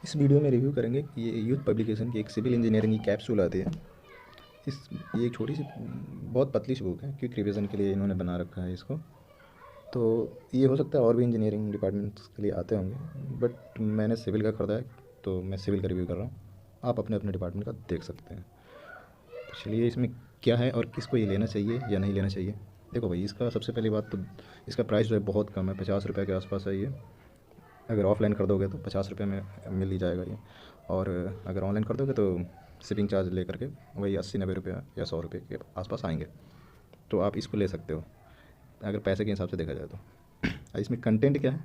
इस वीडियो में रिव्यू करेंगे कि ये यूथ पब्लिकेशन की एक सिविल इंजीनियरिंग की कैप्सूल आती है। ये एक छोटी सी बहुत पतली सी बुक है, क्विक रिवीजन के लिए इन्होंने बना रखा है इसको। तो ये हो सकता है और भी इंजीनियरिंग डिपार्टमेंट्स के लिए आते होंगे, बट मैंने सिविल का खरीदा है तो मैं सिविल का रिव्यू कर रहा हूँ। आप अपने अपने डिपार्टमेंट का देख सकते हैं। तो चलिए इसमें क्या है और किसको ये लेना चाहिए या नहीं लेना चाहिए। देखो भाई, इसका सबसे पहली बात तो इसका प्राइस जो है बहुत कम है, 50 रुपये के आसपास है ये। अगर ऑफ़लाइन कर दोगे तो 50 रुपये में मिल ही जाएगा ये, और अगर ऑनलाइन कर दोगे तो शिपिंग चार्ज ले करके वही 80-90 रुपये या 100 रुपये के आसपास आएंगे। तो आप इसको ले सकते हो अगर पैसे के हिसाब से देखा जाए तो। इसमें कंटेंट क्या है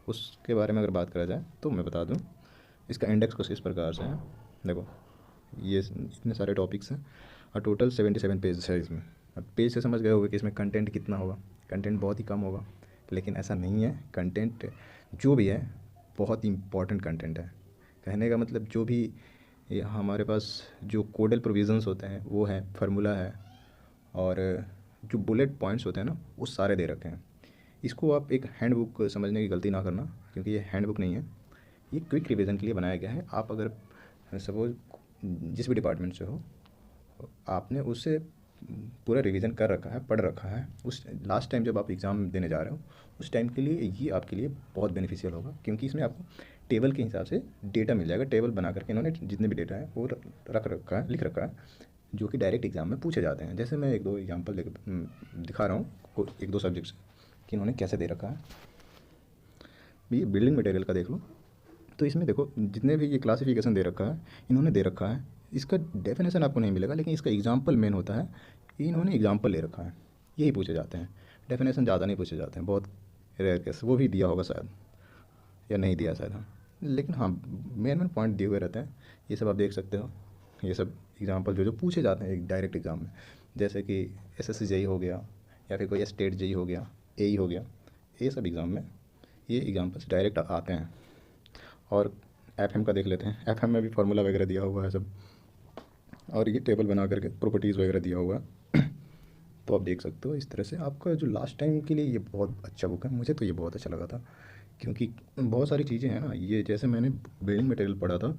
उसके बारे में अगर बात करा जाए तो मैं बता दूं, इसका इंडेक्स कुछ इस प्रकार से है। देखो, ये इतने सारे टॉपिक्स हैं और टोटल 77 पेज है इसमें। अब पेज से समझ गए होंगे कि इसमें कंटेंट कितना होगा। कंटेंट बहुत ही कम होगा, लेकिन ऐसा नहीं है। कंटेंट जो भी है बहुत ही इंपॉर्टेंट कंटेंट है। कहने का मतलब जो भी ये हमारे पास जो कोडल प्रोविज़न्स होते हैं वो है, फार्मूला है, और जो बुलेट पॉइंट्स होते हैं ना वो सारे दे रखे हैं। इसको आप एक हैंड बुक समझने की गलती ना करना, क्योंकि ये हैंड बुक नहीं है, ये क्विक रिवीजन के लिए बनाया गया है। आप अगर सपोज जिस भी डिपार्टमेंट से हो, आपने उससे पूरा रिवीजन कर रखा है, पढ़ रखा है, उस लास्ट टाइम जब आप एग्ज़ाम देने जा रहे हो उस टाइम के लिए ये आपके लिए बहुत बेनिफिशियल होगा, क्योंकि इसमें आपको टेबल के हिसाब से डेटा मिल जाएगा। टेबल बना करके इन्होंने जितने भी डेटा है वो रख रखा है, लिख रखा है, जो कि डायरेक्ट एग्ज़ाम में पूछे जाते हैं। जैसे मैं एक दो एग्जांपल दिखा रहा हूँ एक दो सब्जेक्ट से कि इन्होंने कैसे दे रखा है। ये बिल्डिंग मटेरियल का देख लो, तो इसमें देखो जितने भी ये क्लासिफिकेशन दे रखा है इन्होंने दे रखा है। इसका डेफिनेशन आपको नहीं मिलेगा, लेकिन इसका एग्जाम्पल मेन होता है। ये इन्होंने एग्जाम्पल ले रखा है, यही पूछे जाते हैं। डेफिनेशन ज़्यादा नहीं पूछे जाते हैं, बहुत रेयर केस। वो भी दिया होगा शायद, या नहीं दिया शायद, हाँ। लेकिन हाँ, मेन मेन पॉइंट दिए हुए रहते हैं। ये सब आप देख सकते हो, ये सब एग्जाम्पल जो जो पूछे जाते हैं एक डायरेक्ट एग्ज़ाम में। जैसे कि एसएससी जेई हो गया, या फिर कोई स्टेट जेई हो गया, एई हो गया, ये सब एग्ज़ाम में ये एग्जाम्पल्स डायरेक्ट आते हैं। और एफएम का देख लेते हैं। एफएम में भी फार्मूला वगैरह दिया हुआ है सब, और ये टेबल बना करके प्रॉपर्टीज़ वगैरह दिया हुआ है। तो आप देख सकते हो इस तरह से आपका जो लास्ट टाइम के लिए ये बहुत अच्छा बुक है। मुझे तो ये बहुत अच्छा लगा था, क्योंकि बहुत सारी चीज़ें हैं ना, ये जैसे मैंने बिल्डिंग मटेरियल पढ़ा था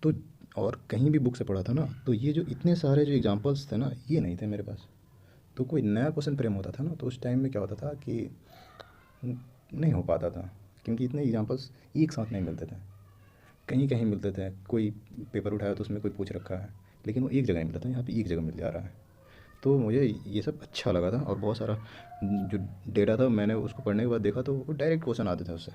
तो, और कहीं भी बुक से पढ़ा था ना, तो ये जो इतने सारे जो एग्जांपल्स थे ना ये नहीं थे मेरे पास। तो कोई नया क्वेश्चन फ्रेम होता था ना, तो उस टाइम में क्या होता था कि नहीं हो पाता था, क्योंकि इतने एग्जांपल्स एक साथ नहीं मिलते थे। कहीं कहीं मिलते थे, कोई पेपर उठाया तो उसमें कोई पूछ रखा है, लेकिन वो एक जगह नहीं मिलता था। यहाँ पे एक जगह मिल जा रहा है। तो मुझे ये सब अच्छा लगा था, और बहुत सारा जो डेटा था मैंने उसको पढ़ने के बाद देखा तो वो डायरेक्ट क्वेश्चन आते थे उससे।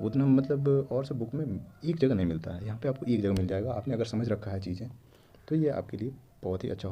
उतना मतलब और सब बुक में एक जगह नहीं मिलता है, यहाँ पे आपको एक जगह मिल जाएगा। आपने अगर समझ रखा है चीज़ें तो ये आपके लिए बहुत ही अच्छा